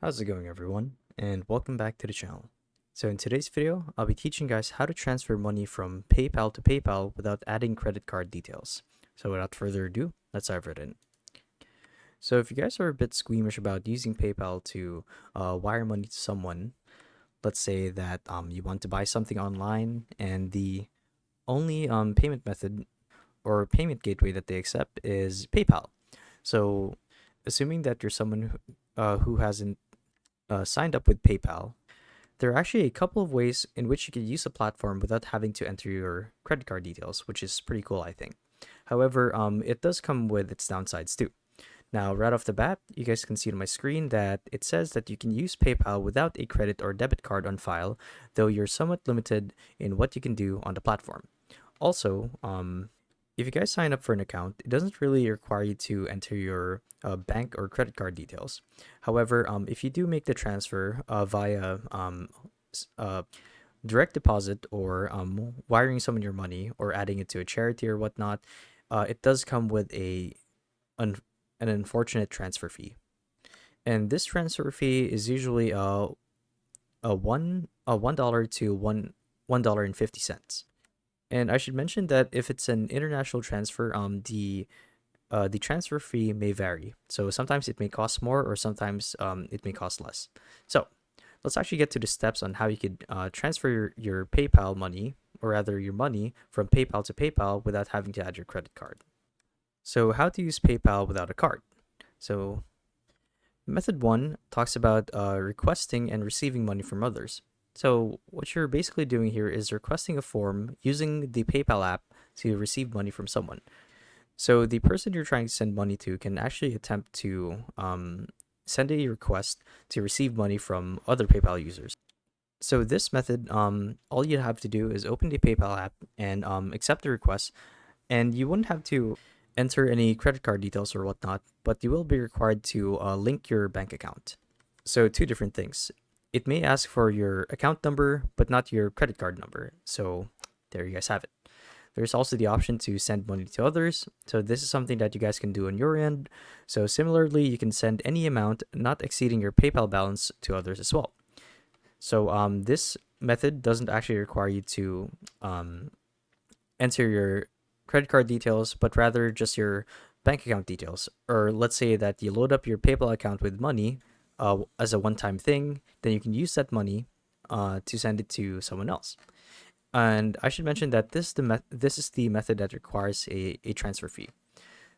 How's it going, everyone? And welcome back to the channel. So in today's video, I'll be teaching guys how to transfer money from PayPal to PayPal without adding credit card details. So without further ado, let's dive right in. So if you guys are a bit squeamish about using PayPal to wire money to someone, let's say that you want to buy something online and the only payment method or payment gateway that they accept is PayPal. So assuming that you're someone who hasn't signed up with PayPal, there are actually a couple of ways in which you can use the platform without having to enter your credit card details, which is pretty cool, I think. However, it does come with its downsides too. Now, right off the bat, you guys can see on my screen that it says that you can use PayPal without a credit or debit card on file, though you're somewhat limited in what you can do on the platform. Also, if you guys sign up for an account, it doesn't really require you to enter your bank or credit card details. However, if you do make the transfer via direct deposit or wiring someone your money or adding it to a charity or whatnot, it does come with an, an unfortunate transfer fee. And this transfer fee is usually a $1 to $1.50. And I should mention that if it's an international transfer, the transfer fee may vary. So sometimes it may cost more, or sometimes it may cost less. So let's actually get to the steps on how you could transfer your PayPal money, or rather your money, from PayPal to PayPal without having to add your credit card. So how to use PayPal without a card? So method one talks about requesting and receiving money from others. So what you're basically doing here is requesting a form using the PayPal app to receive money from someone. So the person you're trying to send money to can actually attempt to send a request to receive money from other PayPal users. So this method, all you have to do is open the PayPal app and accept the request, and you wouldn't have to enter any credit card details or whatnot, but you will be required to link your bank account. So two different things. It may ask for your account number, but not your credit card number. So there you guys have it. There's also the option to send money to others. So this is something that you guys can do on your end. So similarly, you can send any amount not exceeding your PayPal balance to others as well. So this method doesn't actually require you to enter your credit card details, but rather just your bank account details. Or let's say that you load up your PayPal account with money as a one-time thing, then you can use that money to send it to someone else. And I should mention that this is the method that requires a transfer fee.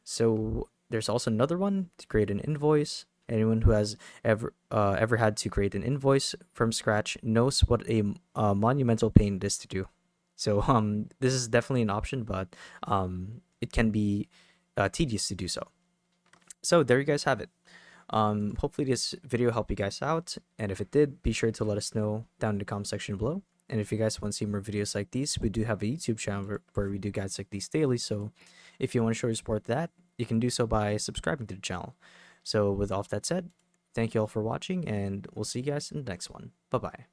So there's also another one to create an invoice. Anyone who has ever had to create an invoice from scratch knows what a monumental pain it is to do. So this is definitely an option, but it can be tedious to do so. So there you guys have it. Hopefully this video helped you guys out, and if it did, be sure to let us know down in the comment section below. And if you guys want to see more videos like these, we do have a YouTube channel where we do guides like these daily. So if you want to show your support to that, you can do so by subscribing to the channel. So with all of that said, thank you all for watching, and we'll see you guys in the next one. Bye bye.